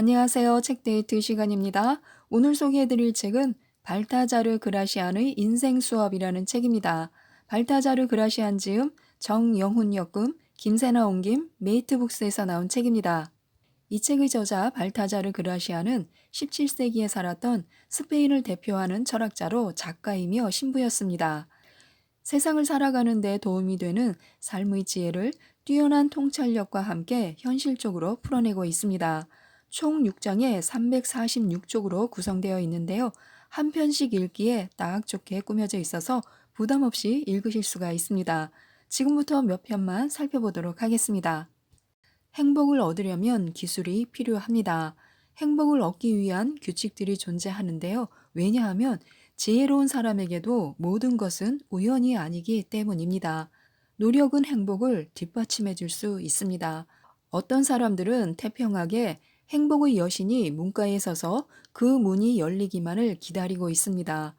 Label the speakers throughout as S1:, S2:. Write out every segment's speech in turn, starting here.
S1: 안녕하세요. 책데이트 시간입니다. 오늘 소개해드릴 책은 발타자르 그라시안의 인생 수업이라는 책입니다. 발타자르 그라시안 지음, 정영훈 역금, 김세나 옮김, 메이트북스에서 나온 책입니다. 이 책의 저자 발타자르 그라시안은 17세기에 살았던 스페인을 대표하는 철학자로 작가이며 신부였습니다. 세상을 살아가는 데 도움이 되는 삶의 지혜를 뛰어난 통찰력과 함께 현실적으로 풀어내고 있습니다. 총 6장에 346쪽으로 구성되어 있는데요. 한 편씩 읽기에 딱 좋게 꾸며져 있어서 부담 없이 읽으실 수가 있습니다. 지금부터 몇 편만 살펴보도록 하겠습니다. 행복을 얻으려면 기술이 필요합니다. 행복을 얻기 위한 규칙들이 존재하는데요. 왜냐하면 지혜로운 사람에게도 모든 것은 우연이 아니기 때문입니다. 노력은 행복을 뒷받침해 줄 수 있습니다. 어떤 사람들은 태평하게 행복의 여신이 문가에 서서 그 문이 열리기만을 기다리고 있습니다.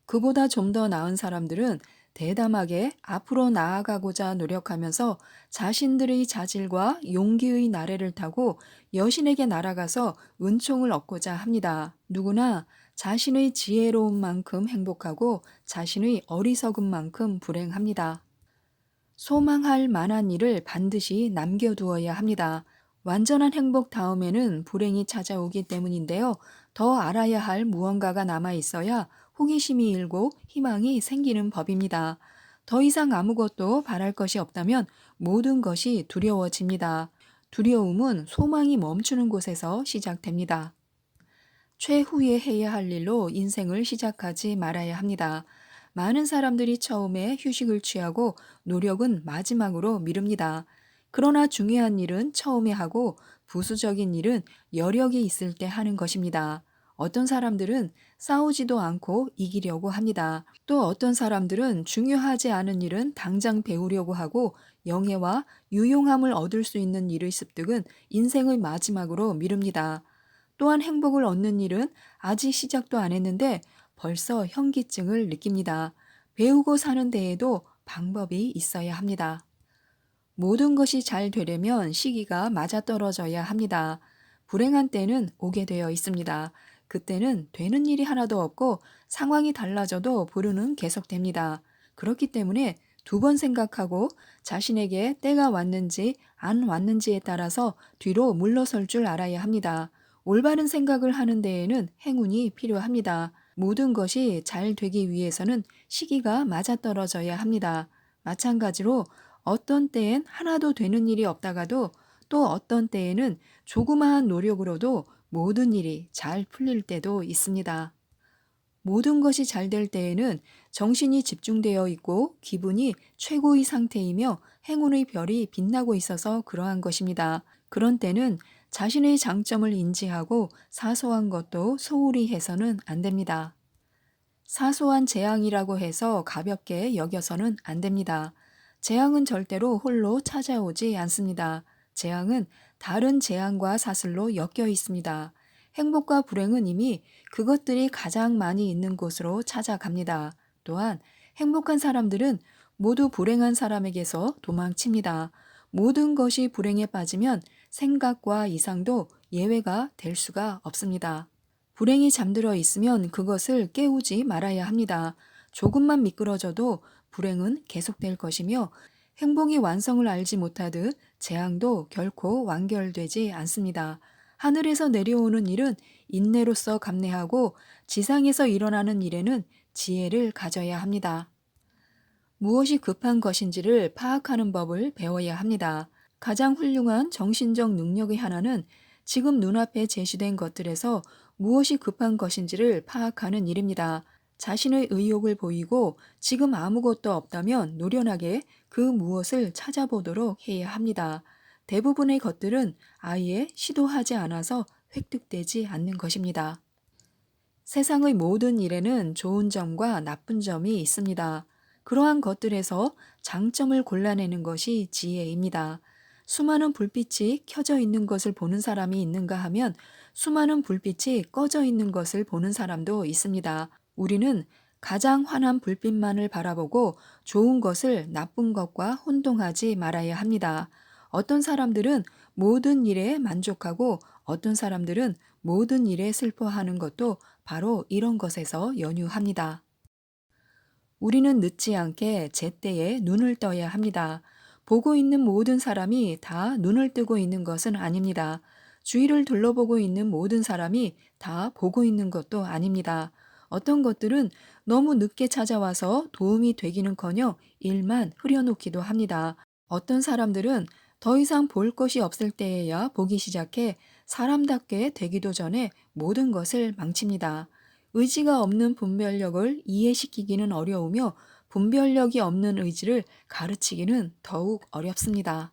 S1: 그보다 좀 더 나은 사람들은 대담하게 앞으로 나아가고자 노력하면서 자신들의 자질과 용기의 나래를 타고 여신에게 날아가서 은총을 얻고자 합니다. 누구나 자신의 지혜로운 만큼 행복하고 자신의 어리석은 만큼 불행합니다. 소망할 만한 일을 반드시 남겨두어야 합니다. 완전한 행복 다음에는 불행이 찾아오기 때문인데요. 더 알아야 할 무언가가 남아 있어야 호기심이 일고 희망이 생기는 법입니다. 더 이상 아무것도 바랄 것이 없다면 모든 것이 두려워집니다. 두려움은 소망이 멈추는 곳에서 시작됩니다. 최후에 해야 할 일로 인생을 시작하지 말아야 합니다. 많은 사람들이 처음에 휴식을 취하고 노력은 마지막으로 미룹니다. 그러나 중요한 일은 처음에 하고 부수적인 일은 여력이 있을 때 하는 것입니다. 어떤 사람들은 싸우지도 않고 이기려고 합니다. 또 어떤 사람들은 중요하지 않은 일은 당장 배우려고 하고 영예와 유용함을 얻을 수 있는 일의 습득은 인생의 마지막으로 미룹니다. 또한 행복을 얻는 일은 아직 시작도 안 했는데 벌써 현기증을 느낍니다. 배우고 사는 데에도 방법이 있어야 합니다. 모든 것이 잘 되려면 시기가 맞아떨어져야 합니다. 불행한 때는 오게 되어 있습니다. 그때는 되는 일이 하나도 없고 상황이 달라져도 불운은 계속됩니다. 그렇기 때문에 두 번 생각하고 자신에게 때가 왔는지 안 왔는지에 따라서 뒤로 물러설 줄 알아야 합니다. 올바른 생각을 하는 데에는 행운이 필요합니다. 모든 것이 잘 되기 위해서는 시기가 맞아떨어져야 합니다. 마찬가지로 어떤 때엔 하나도 되는 일이 없다가도 또 어떤 때에는 조그마한 노력으로도 모든 일이 잘 풀릴 때도 있습니다. 모든 것이 잘 될 때에는 정신이 집중되어 있고 기분이 최고의 상태이며 행운의 별이 빛나고 있어서 그러한 것입니다. 그런 때는 자신의 장점을 인지하고 사소한 것도 소홀히 해서는 안 됩니다. 사소한 재앙이라고 해서 가볍게 여겨서는 안 됩니다. 재앙은 절대로 홀로 찾아오지 않습니다. 재앙은 다른 재앙과 사슬로 엮여 있습니다. 행복과 불행은 이미 그것들이 가장 많이 있는 곳으로 찾아갑니다. 또한 행복한 사람들은 모두 불행한 사람에게서 도망칩니다. 모든 것이 불행에 빠지면 생각과 이상도 예외가 될 수가 없습니다. 불행이 잠들어 있으면 그것을 깨우지 말아야 합니다. 조금만 미끄러져도 불행은 계속될 것이며 행복이 완성을 알지 못하듯 재앙도 결코 완결되지 않습니다. 하늘에서 내려오는 일은 인내로서 감내하고 지상에서 일어나는 일에는 지혜를 가져야 합니다. 무엇이 급한 것인지를 파악하는 법을 배워야 합니다. 가장 훌륭한 정신적 능력의 하나는 지금 눈앞에 제시된 것들에서 무엇이 급한 것인지를 파악하는 일입니다. 자신의 의욕을 보이고 지금 아무것도 없다면 노련하게 그 무엇을 찾아보도록 해야 합니다. 대부분의 것들은 아예 시도하지 않아서 획득되지 않는 것입니다. 세상의 모든 일에는 좋은 점과 나쁜 점이 있습니다. 그러한 것들에서 장점을 골라내는 것이 지혜입니다. 수많은 불빛이 켜져 있는 것을 보는 사람이 있는가 하면 수많은 불빛이 꺼져 있는 것을 보는 사람도 있습니다. 우리는 가장 환한 불빛만을 바라보고 좋은 것을 나쁜 것과 혼동하지 말아야 합니다. 어떤 사람들은 모든 일에 만족하고 어떤 사람들은 모든 일에 슬퍼하는 것도 바로 이런 것에서 연유합니다. 우리는 늦지 않게 제때에 눈을 떠야 합니다. 보고 있는 모든 사람이 다 눈을 뜨고 있는 것은 아닙니다. 주위를 둘러보고 있는 모든 사람이 다 보고 있는 것도 아닙니다. 어떤 것들은 너무 늦게 찾아와서 도움이 되기는커녕 일만 흐려놓기도 합니다. 어떤 사람들은 더 이상 볼 것이 없을 때에야 보기 시작해 사람답게 되기도 전에 모든 것을 망칩니다. 의지가 없는 분별력을 이해시키기는 어려우며 분별력이 없는 의지를 가르치기는 더욱 어렵습니다.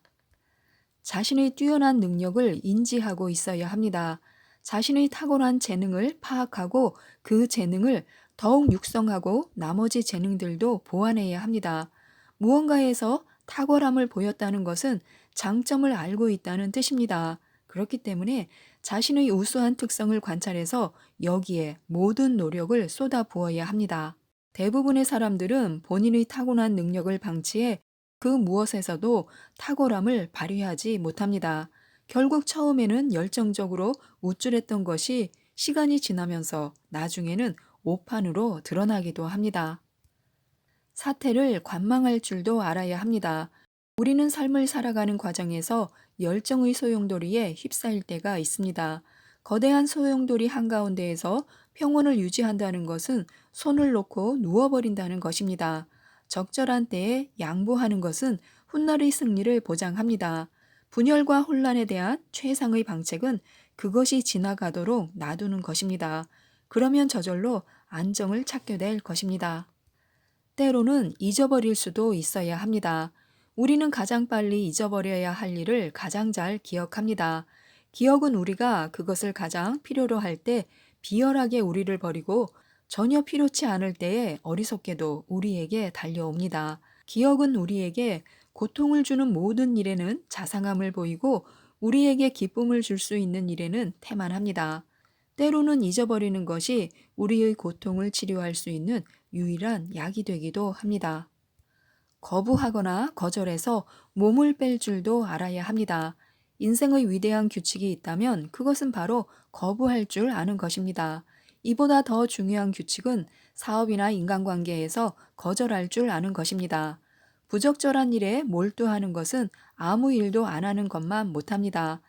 S1: 자신의 뛰어난 능력을 인지하고 있어야 합니다. 자신의 탁월한 재능을 파악하고 그 재능을 더욱 육성하고 나머지 재능들도 보완해야 합니다. 무언가에서 탁월함을 보였다는 것은 장점을 알고 있다는 뜻입니다. 그렇기 때문에 자신의 우수한 특성을 관찰해서 여기에 모든 노력을 쏟아 부어야 합니다. 대부분의 사람들은 본인의 타고난 능력을 방치해 그 무엇에서도 탁월함을 발휘하지 못합니다. 결국 처음에는 열정적으로 우쭐했던 것이 시간이 지나면서 나중에는 오판으로 드러나기도 합니다. 사태를 관망할 줄도 알아야 합니다. 우리는 삶을 살아가는 과정에서 열정의 소용돌이에 휩싸일 때가 있습니다. 거대한 소용돌이 한가운데에서 평온을 유지한다는 것은 손을 놓고 누워버린다는 것입니다. 적절한 때에 양보하는 것은 훗날의 승리를 보장합니다. 분열과 혼란에 대한 최상의 방책은 그것이 지나가도록 놔두는 것입니다. 그러면 저절로 안정을 찾게 될 것입니다. 때로는 잊어버릴 수도 있어야 합니다. 우리는 가장 빨리 잊어버려야 할 일을 가장 잘 기억합니다. 기억은 우리가 그것을 가장 필요로 할 때 비열하게 우리를 버리고 전혀 필요치 않을 때에 어리석게도 우리에게 달려옵니다. 기억은 우리에게 고통을 주는 모든 일에는 자상함을 보이고 우리에게 기쁨을 줄 수 있는 일에는 태만합니다. 때로는 잊어버리는 것이 우리의 고통을 치료할 수 있는 유일한 약이 되기도 합니다. 거부하거나 거절해서 몸을 뺄 줄도 알아야 합니다. 인생의 위대한 규칙이 있다면 그것은 바로 거부할 줄 아는 것입니다. 이보다 더 중요한 규칙은 사업이나 인간관계에서 거절할 줄 아는 것입니다. 부적절한 일에 몰두하는 것은 아무 일도 안 하는 것만 못합니다.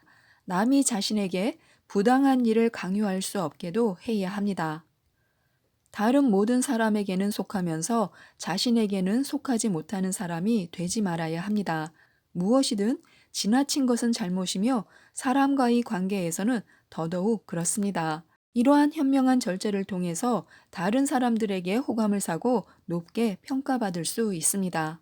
S1: 남이 자신에게 부당한 일을 강요할 수 없게도 해야 합니다. 다른 모든 사람에게는 속하면서 자신에게는 속하지 못하는 사람이 되지 말아야 합니다. 무엇이든 지나친 것은 잘못이며 사람과의 관계에서는 더더욱 그렇습니다. 이러한 현명한 절제를 통해서 다른 사람들에게 호감을 사고 높게 평가받을 수 있습니다.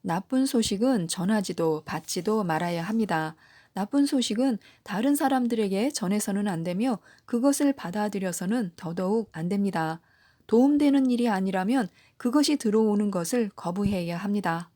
S1: 나쁜 소식은 전하지도 받지도 말아야 합니다. 나쁜 소식은 다른 사람들에게 전해서는 안 되며 그것을 받아들여서는 더더욱 안 됩니다. 도움되는 일이 아니라면 그것이 들어오는 것을 거부해야 합니다.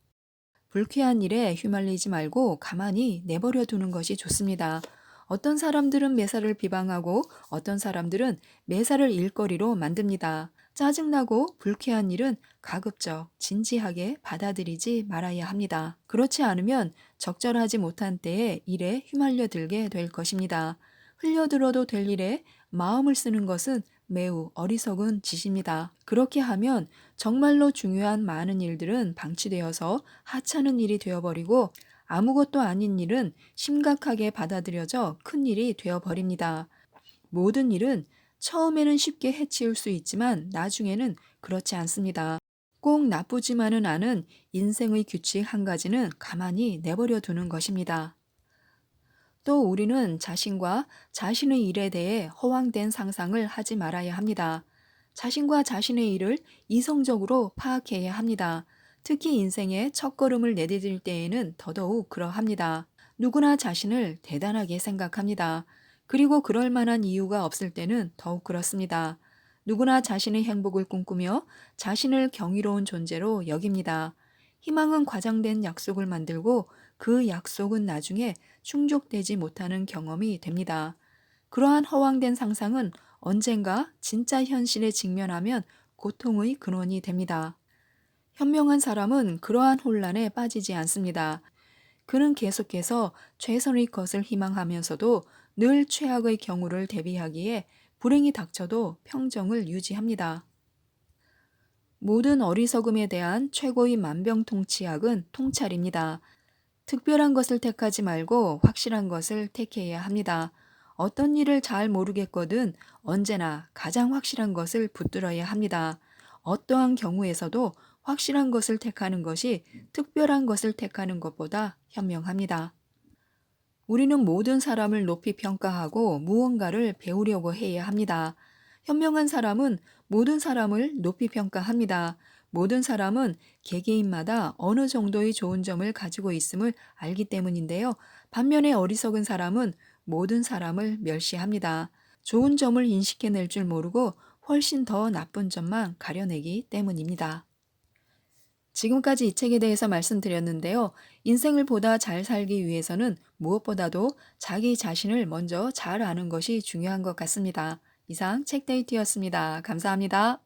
S1: 불쾌한 일에 휘말리지 말고 가만히 내버려 두는 것이 좋습니다. 어떤 사람들은 매사를 비방하고 어떤 사람들은 매사를 일거리로 만듭니다. 짜증나고 불쾌한 일은 가급적 진지하게 받아들이지 말아야 합니다. 그렇지 않으면 적절하지 못한 때에 일에 휘말려 들게 될 것입니다. 흘려들어도 될 일에 마음을 쓰는 것은 매우 어리석은 짓입니다. 그렇게 하면 정말로 중요한 많은 일들은 방치되어서 하찮은 일이 되어버리고 아무것도 아닌 일은 심각하게 받아들여져 큰 일이 되어버립니다. 모든 일은 처음에는 쉽게 해치울 수 있지만 나중에는 그렇지 않습니다. 꼭 나쁘지만은 않은 인생의 규칙 한 가지는 가만히 내버려 두는 것입니다. 또 우리는 자신과 자신의 일에 대해 허황된 상상을 하지 말아야 합니다. 자신과 자신의 일을 이성적으로 파악해야 합니다. 특히 인생의 첫걸음을 내디딜 때에는 더더욱 그러합니다. 누구나 자신을 대단하게 생각합니다. 그리고 그럴 만한 이유가 없을 때는 더욱 그렇습니다. 누구나 자신의 행복을 꿈꾸며 자신을 경이로운 존재로 여깁니다. 희망은 과장된 약속을 만들고 그 약속은 나중에 충족되지 못하는 경험이 됩니다. 그러한 허황된 상상은 언젠가 진짜 현실에 직면하면 고통의 근원이 됩니다. 현명한 사람은 그러한 혼란에 빠지지 않습니다. 그는 계속해서 최선의 것을 희망하면서도 늘 최악의 경우를 대비하기에 불행이 닥쳐도 평정을 유지합니다. 모든 어리석음에 대한 최고의 만병통치약은 통찰입니다. 특별한 것을 택하지 말고 확실한 것을 택해야 합니다. 어떤 일을 잘 모르겠거든 언제나 가장 확실한 것을 붙들어야 합니다. 어떠한 경우에서도 확실한 것을 택하는 것이 특별한 것을 택하는 것보다 현명합니다. 우리는 모든 사람을 높이 평가하고 무언가를 배우려고 해야 합니다. 현명한 사람은 모든 사람을 높이 평가합니다. 모든 사람은 개개인마다 어느 정도의 좋은 점을 가지고 있음을 알기 때문인데요. 반면에 어리석은 사람은 모든 사람을 멸시합니다. 좋은 점을 인식해낼 줄 모르고 훨씬 더 나쁜 점만 가려내기 때문입니다. 지금까지 이 책에 대해서 말씀드렸는데요. 인생을 보다 잘 살기 위해서는 무엇보다도 자기 자신을 먼저 잘 아는 것이 중요한 것 같습니다. 이상 책데이트였습니다. 감사합니다.